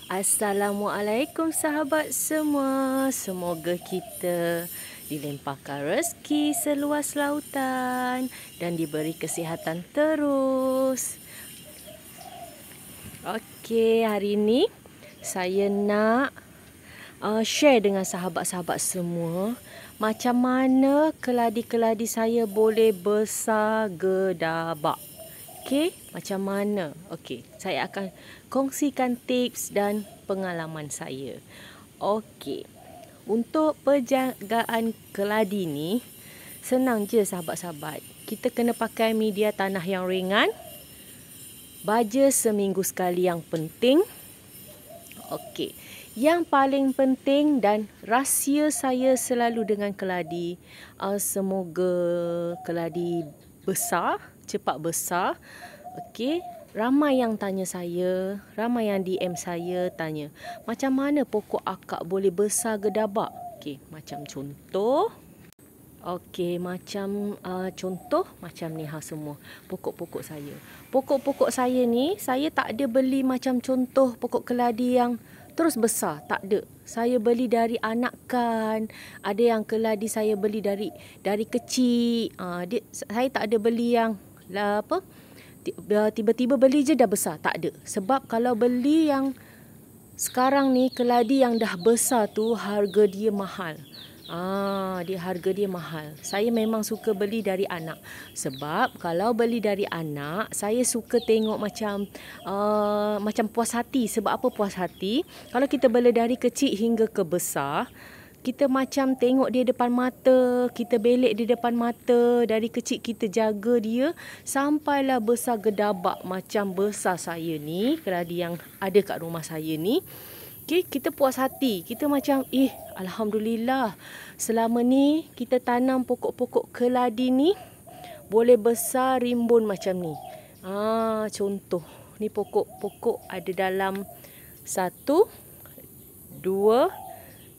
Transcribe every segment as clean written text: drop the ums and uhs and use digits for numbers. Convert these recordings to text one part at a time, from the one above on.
Assalamualaikum sahabat semua. Semoga kita dilemparkan rezeki seluas lautan dan diberi kesihatan terus. Okey, hari ini saya nak share dengan sahabat-sahabat semua macam mana keladi-keladi saya boleh besar gedabak. Okey, macam mana? Okey, saya akan kongsikan tips dan pengalaman saya. Okey, untuk penjagaan keladi ni senang je sahabat-sahabat. Kita kena pakai media tanah yang ringan. Baja seminggu sekali yang penting. Okey, yang paling penting dan rahsia saya selalu dengan keladi, semoga keladi besar, cepat besar. Okey, ramai yang tanya saya, ramai yang DM saya tanya, macam mana pokok akak boleh besar gedabak? Okey, macam contoh. Okey, macam contoh macam ni semua pokok-pokok saya. Pokok-pokok saya ni saya tak ada beli macam contoh pokok keladi yang terus besar, tak ada. Saya beli dari anakan. Ada yang keladi saya beli dari kecil. Saya tak ada beli yang tiba-tiba beli je dah besar, tak ada. Sebab kalau beli yang sekarang ni keladi yang dah besar tu harga dia mahal. Harga dia mahal. Saya memang suka beli dari anak. Sebab kalau beli dari anak, saya suka tengok macam puas hati. Sebab apa puas hati? Kalau kita beli dari kecil hingga ke besar, kita macam tengok dia depan mata, kita belek di depan mata, dari kecil kita jaga dia sampailah besar gedabak macam besar saya ni, keladi yang ada kat rumah saya ni. Okay, kita puas hati. Kita macam, alhamdulillah. Selama ni kita tanam pokok-pokok keladi ni boleh besar rimbun macam ni. Contoh, ni pokok-pokok ada dalam 1, 2,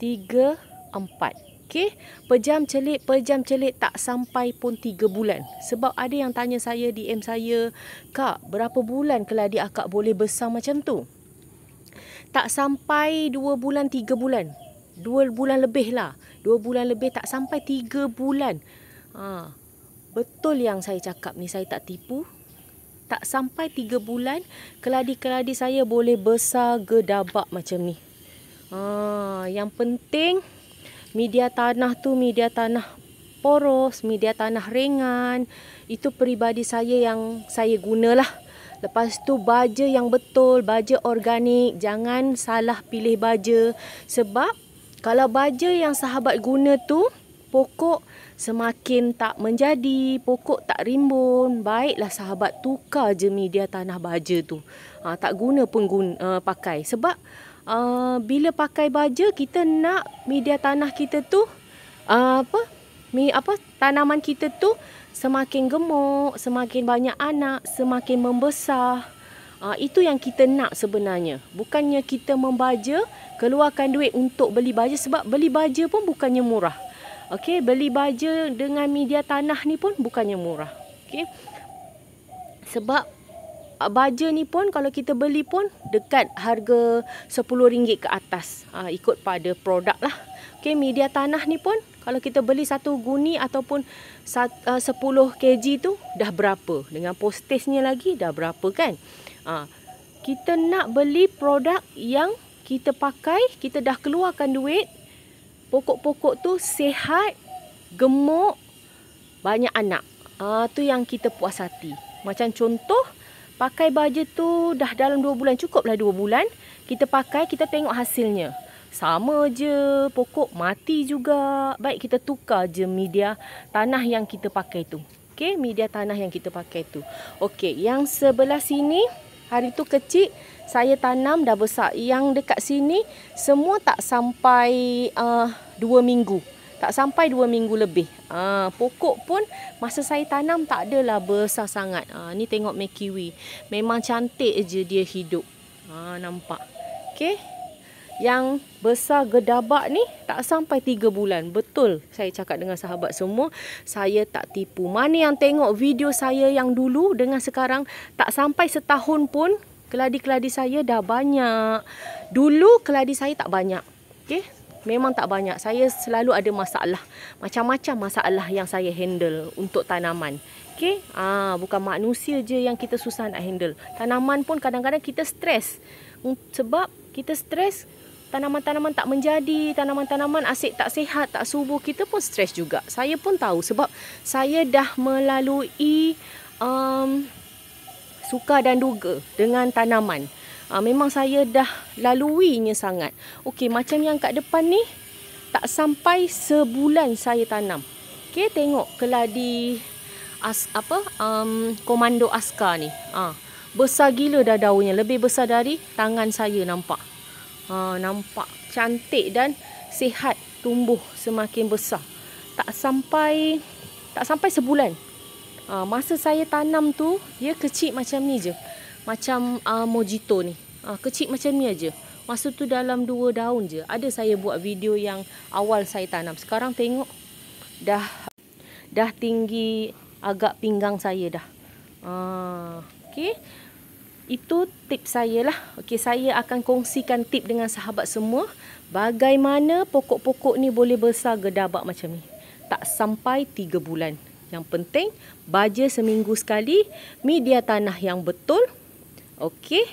3, 4. Okey, pejam celik tak sampai pun 3 bulan. Sebab ada yang tanya saya, DM saya, "Kak, berapa bulan keladi akak boleh besar macam tu?" Tak sampai 2 bulan, 3 bulan. 2 bulan lebih lah. 2 bulan lebih, tak sampai 3 bulan. Betul yang saya cakap ni, saya tak tipu. Tak sampai 3 bulan, keladi-keladi saya boleh besar gedabak macam ni. Yang penting, media tanah tu media tanah poros, media tanah ringan. Itu peribadi saya yang saya gunalah. Lepas tu baja yang betul, baja organik. Jangan salah pilih baja. Sebab kalau baja yang sahabat guna tu, pokok semakin tak menjadi, pokok tak rimbun. Baiklah sahabat tukar je media tanah baja tu. Tak guna pun pakai. Sebab bila pakai baja, kita nak media tanah kita tu tanaman kita tu semakin gemuk, semakin banyak anak, semakin membesar. Itu yang kita nak sebenarnya. Bukannya kita membaja, keluarkan duit untuk beli baja. Sebab beli baja pun bukannya murah. Okey, beli baja dengan media tanah ni pun bukannya murah. Okey, sebab baja ni pun kalau kita beli pun dekat harga RM10 ke atas. Ikut pada produk lah. Okey, media tanah ni pun kalau kita beli 1 guni ataupun 10 kg tu dah berapa. Dengan postage-nya lagi dah berapa kan. Kita nak beli produk yang kita pakai, kita dah keluarkan duit. Pokok-pokok tu sihat, gemuk, banyak anak. Tu yang kita puas hati. Macam contoh, pakai baja tu dah dalam 2 bulan. Cukuplah 2 bulan. Kita pakai, kita tengok hasilnya. Sama je, pokok mati juga. Baik, kita tukar je media tanah yang kita pakai tu. Okey, media tanah yang kita pakai tu. Okey, yang sebelah sini, hari tu kecil, saya tanam dah besar. Yang dekat sini semua tak sampai 2 minggu. Tak sampai 2 minggu lebih. Pokok pun masa saya tanam tak adalah besar sangat. Ni tengok mekiwi. Memang cantik je dia hidup. Nampak. Okey. Yang besar gedabak ni tak sampai 3 bulan. Betul saya cakap dengan sahabat semua. Saya tak tipu. Mana yang tengok video saya yang dulu dengan sekarang, tak sampai setahun pun keladi-keladi saya dah banyak. Dulu keladi saya tak banyak. Okey. Memang tak banyak. Saya selalu ada masalah. Macam-macam masalah yang saya handle untuk tanaman. Okey. Bukan manusia je yang kita susah nak handle. Tanaman pun kadang-kadang kita stres. Sebab kita stres, tanaman-tanaman tak menjadi, tanaman-tanaman asyik tak sihat, tak subur, kita pun stres juga. Saya pun tahu sebab saya dah melalui suka dan duga dengan tanaman. Memang saya dah laluinya sangat. Okey, macam yang kat depan ni tak sampai sebulan saya tanam. Okey, tengok keladi komando askar ni. Besar gila dah daunnya, lebih besar dari tangan saya nampak. Nampak cantik dan sihat, tumbuh semakin besar. Tak sampai sebulan. Masa saya tanam tu dia kecil macam ni je. Macam mojito ni. Kecil macam ni aja. Masa tu dalam 2 daun je. Ada saya buat video yang awal saya tanam. Sekarang tengok dah tinggi agak pinggang saya dah. Okey. Itu tip saya lah. Okey, saya akan kongsikan tip dengan sahabat semua. Bagaimana pokok-pokok ni boleh besar gedabak macam ni. Tak sampai 3 bulan. Yang penting, baja seminggu sekali. Media tanah yang betul. Okey.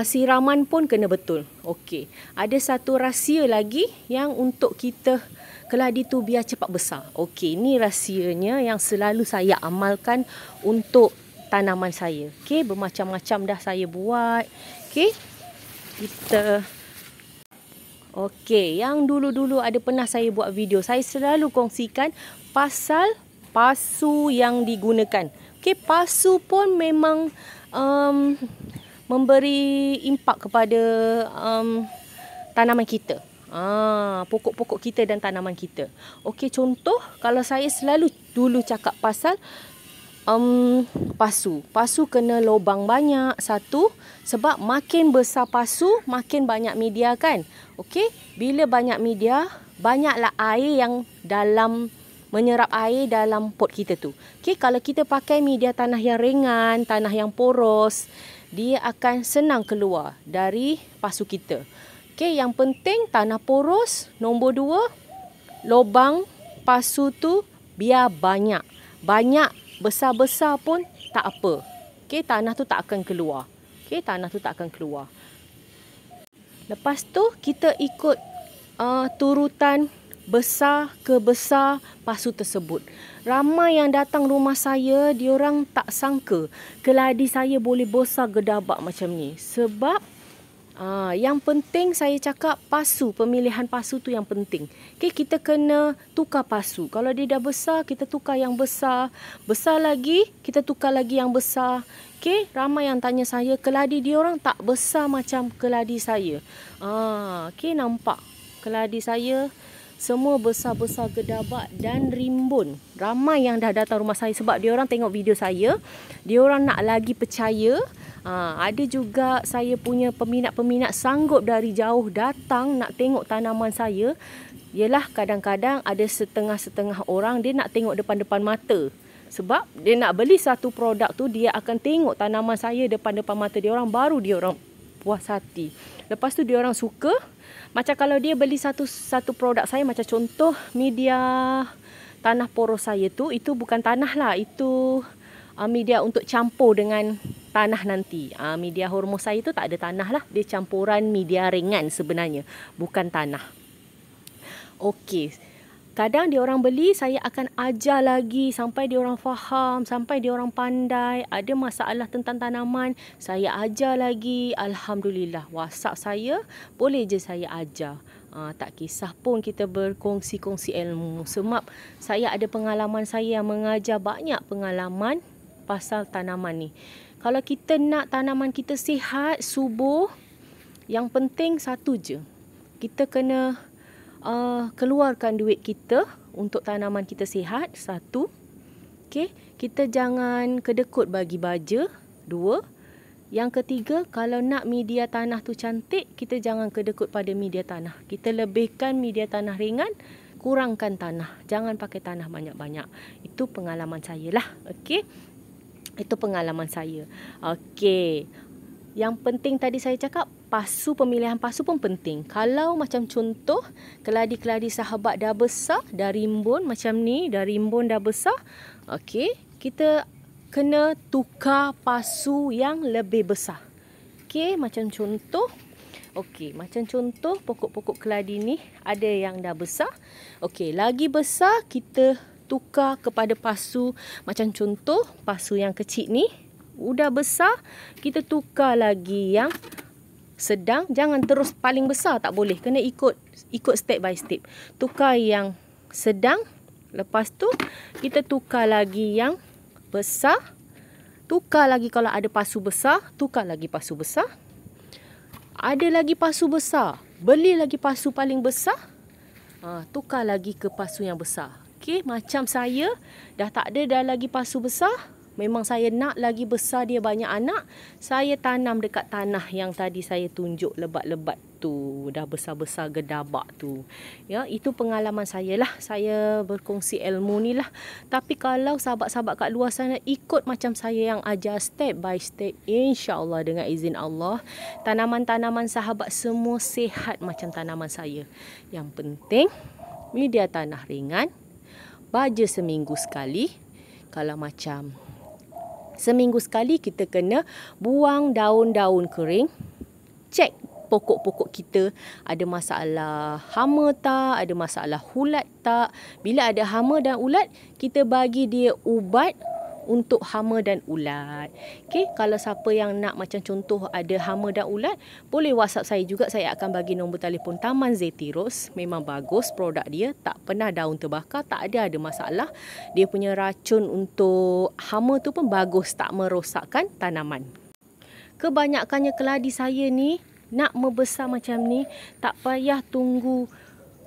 Siraman pun kena betul. Okey. Ada satu rahsia lagi yang untuk kita keladi tu biar cepat besar. Okey, ni rahsianya yang selalu saya amalkan untuk tanaman saya. Okey, bermacam-macam dah saya buat. Okey. Okey, yang dulu-dulu ada pernah saya buat video. Saya selalu kongsikan pasal pasu yang digunakan. Okey, pasu pun memang memberi impak kepada tanaman kita. Pokok-pokok kita dan tanaman kita. Okey, contoh kalau saya selalu dulu cakap pasal pasu kena lubang banyak. Satu, sebab makin besar pasu makin banyak media kan. Okey, bila banyak media, banyaklah air yang menyerap air dalam pot kita tu. Okey, kalau kita pakai media tanah yang ringan, tanah yang poros, dia akan senang keluar dari pasu kita. Okey, yang penting tanah poros. Nombor 2, lubang pasu tu biar banyak. Besar-besar pun tak apa. Okey, tanah tu tak akan keluar. Okey, tanah tu tak akan keluar. Lepas tu kita ikut turutan besar ke besar pasu tersebut. Ramai yang datang rumah saya, diorang tak sangka keladi saya boleh besar gedabak macam ni. Sebab yang penting saya cakap pasu, pemilihan pasu tu yang penting. Okay, kita kena tukar pasu. Kalau dia dah besar, kita tukar yang besar. Besar lagi, kita tukar lagi yang besar. Okay, ramai yang tanya saya, keladi dia orang tak besar macam keladi saya. Okay, nampak keladi saya semua besar-besar gedabak dan rimbun. Ramai yang dah datang rumah saya sebab dia orang tengok video saya. Dia orang nak lagi percaya. Ada juga saya punya peminat-peminat sanggup dari jauh datang nak tengok tanaman saya. Yelah, kadang-kadang ada setengah-setengah orang dia nak tengok depan-depan mata. Sebab dia nak beli satu produk tu, dia akan tengok tanaman saya depan-depan mata dia orang, baru dia orang puas hati. Lepas tu dia orang suka. Macam kalau dia beli satu produk saya, macam contoh media tanah poros saya tu, itu bukan tanah lah, itu media untuk campur dengan tanah nanti. Media hormon saya tu tak ada tanah lah, dia campuran media ringan sebenarnya, bukan tanah. Okey, kadang dia orang beli, saya akan ajar lagi sampai dia orang faham, sampai dia orang pandai. Ada masalah tentang tanaman, saya ajar lagi. Alhamdulillah, WhatsApp saya boleh je saya ajar. Tak kisah pun kita berkongsi-kongsi ilmu. Sebab saya ada pengalaman, saya yang mengajar banyak pengalaman pasal tanaman ni. Kalau kita nak tanaman kita sihat, subur, yang penting satu je. Kita kena keluarkan duit kita untuk tanaman kita sihat, satu. Okey, kita jangan kedekut bagi baja, dua. Yang ketiga, kalau nak media tanah tu cantik, kita jangan kedekut pada media tanah. Kita lebihkan media tanah ringan, kurangkan tanah. Jangan pakai tanah banyak-banyak. Itu pengalaman saya lah. Okey. Itu pengalaman saya. Okey. Yang penting tadi saya cakap, pemilihan pasu pun penting. Kalau macam contoh, keladi-keladi sahabat dah besar, dah rimbun macam ni, dah rimbun dah besar. Okey, kita kena tukar pasu yang lebih besar. Okey, macam contoh. Okey, macam contoh pokok-pokok keladi ni ada yang dah besar. Okey, lagi besar kita tukar kepada pasu. Macam contoh pasu yang kecil ni udah besar, kita tukar lagi yang sedang. Jangan terus paling besar, tak boleh. Kena ikut step by step. Tukar yang sedang, lepas tu kita tukar lagi yang besar. Tukar lagi kalau ada pasu besar, tukar lagi pasu besar. Ada lagi pasu besar, beli lagi pasu paling besar. Tukar lagi ke pasu yang besar. Okey, macam saya dah tak ada dah lagi pasu besar. Memang saya nak lagi besar dia banyak anak. Saya tanam dekat tanah yang tadi saya tunjuk lebat-lebat tu. Dah besar-besar gedabak tu. Ya, itu pengalaman saya lah. Saya berkongsi ilmu ni lah. Tapi kalau sahabat-sahabat kat luar sana ikut macam saya yang ajar step by step, insya-Allah dengan izin Allah, tanaman-tanaman sahabat semua sihat macam tanaman saya. Yang penting media tanah ringan, baja seminggu sekali. Kalau macam seminggu sekali kita kena buang daun-daun kering. Cek pokok-pokok kita ada masalah hama tak, ada masalah ulat tak. Bila ada hama dan ulat, kita bagi dia ubat untuk hama dan ulat. Okey, kalau siapa yang nak macam contoh ada hama dan ulat, boleh WhatsApp saya juga. Saya akan bagi nombor telefon Taman Zetiros. Memang bagus produk dia, tak pernah daun terbakar, tak ada masalah. Dia punya racun untuk hama tu pun bagus, tak merosakkan tanaman. Kebanyakannya keladi saya ni nak membesar macam ni, tak payah tunggu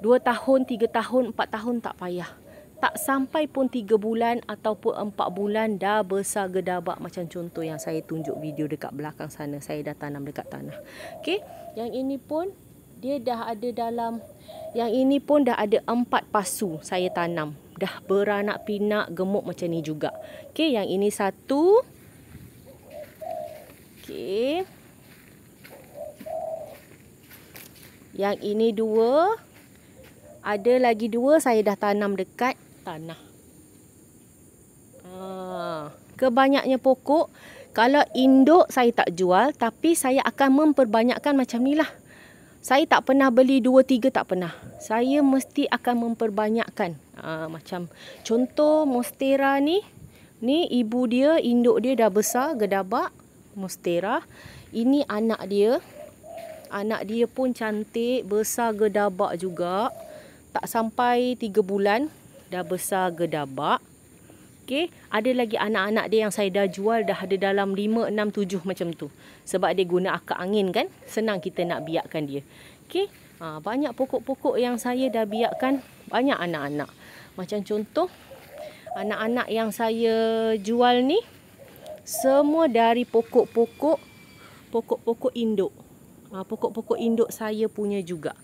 2 tahun, 3 tahun, 4 tahun, tak payah. Tak sampai pun 3 bulan ataupun 4 bulan dah besar gedabak macam contoh yang saya tunjuk video dekat belakang sana. Saya dah tanam dekat tanah. Okey, yang ini pun dia dah ada yang ini pun dah ada 4 pasu saya tanam. Dah beranak pinak, gemuk macam ni juga. Okey, yang ini 1. Okey. Yang ini 2. Ada lagi 2 saya dah tanam dekat tanah. Kebanyaknya pokok, kalau induk saya tak jual, tapi saya akan memperbanyakkan macam ni lah. Saya tak pernah beli 2-3, tak pernah. Saya mesti akan memperbanyakkan. Macam contoh monstera ni. Ni ibu dia, induk dia dah besar, gedabak monstera. Ini anak dia. Anak dia pun cantik, besar gedabak juga. Tak sampai 3 bulan dah besar gedabak. Okey, ada lagi anak-anak dia yang saya dah jual, dah ada dalam 5, 6, 7 macam tu. Sebab dia guna akar angin kan, senang kita nak biakkan dia. Okey, banyak pokok-pokok yang saya dah biakkan, banyak anak-anak. Macam contoh, anak-anak yang saya jual ni semua dari pokok-pokok induk. Pokok-pokok induk saya punya juga.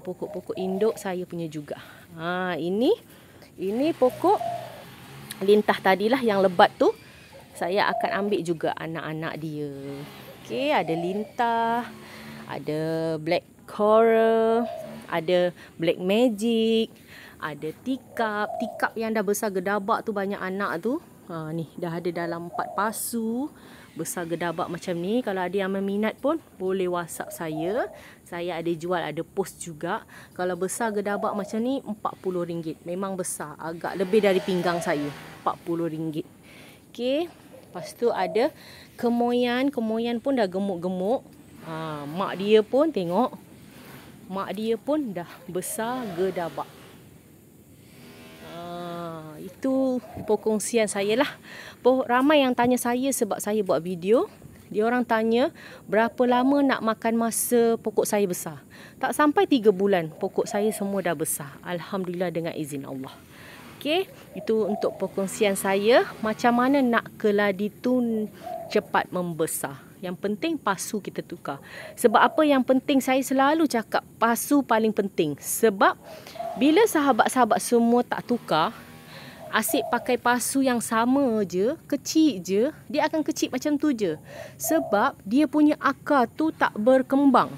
Pokok-pokok induk saya punya juga. Ini pokok lintah tadilah yang lebat tu. Saya akan ambil juga anak-anak dia. Okey, ada lintah, ada black coral, ada black magic, ada tikap. Tikap yang dah besar gedabak tu banyak anak tu. Ni dah ada dalam 4 pasu. Besar gedabak macam ni. Kalau ada yang meminat pun boleh WhatsApp saya. Saya ada jual, ada post juga. Kalau besar gedabak macam ni RM40. Memang besar, agak lebih dari pinggang saya. RM40. Okey. Lepas tu ada kemoyan. Kemoyan pun dah gemuk-gemuk. Mak dia pun tengok. Mak dia pun dah besar gedabak. itu perkongsian saya lah. Ramai yang tanya saya sebab saya buat video. Dia orang tanya berapa lama nak makan masa pokok saya besar. Tak sampai 3 bulan pokok saya semua dah besar. Alhamdulillah dengan izin Allah. Okey, itu untuk perkongsian saya. Macam mana nak keladi tu cepat membesar. Yang penting pasu kita tukar. Sebab apa yang penting, saya selalu cakap pasu paling penting. Sebab bila sahabat-sahabat semua tak tukar, asyik pakai pasu yang sama je, kecil je, dia akan kecil macam tu je. Sebab dia punya akar tu tak berkembang.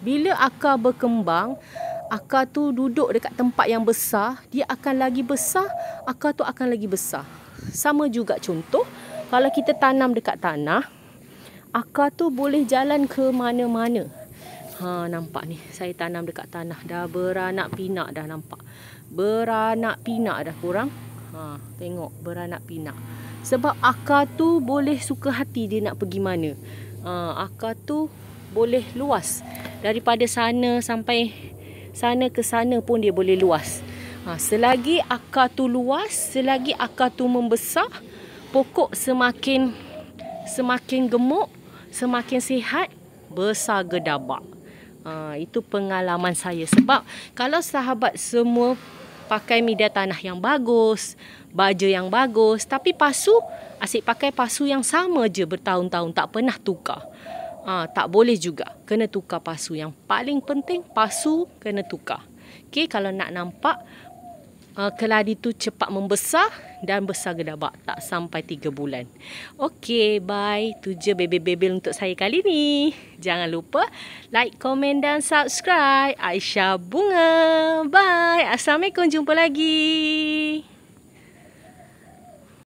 Bila akar berkembang, akar tu duduk dekat tempat yang besar, dia akan lagi besar, akar tu akan lagi besar. Sama juga contoh, kalau kita tanam dekat tanah, akar tu boleh jalan ke mana-mana. Nampak ni, saya tanam dekat tanah, dah beranak pinak dah, nampak. Beranak pinak dah korang. Tengok, beranak pinak. Sebab akar tu boleh suka hati dia nak pergi mana. Akar tu boleh luas. Daripada sana sampai sana ke sana pun dia boleh luas. Selagi akar tu luas, selagi akar tu membesar, pokok semakin gemuk, semakin sihat, besar gedabak. Itu pengalaman saya. Sebab kalau sahabat semua pakai media tanah yang bagus, baja yang bagus, tapi pasu asyik pakai pasu yang sama je bertahun-tahun, tak pernah tukar. Tak boleh juga, kena tukar pasu. Yang paling penting pasu kena tukar. Okey, kalau nak nampak keladi tu cepat membesar dan besar gedabak, tak sampai 3 bulan. Okey, bye. Tu je bebel-bebel untuk saya kali ni. Jangan lupa like, komen dan subscribe. Aisyah Bunga. Bye. Assalamualaikum. Jumpa lagi.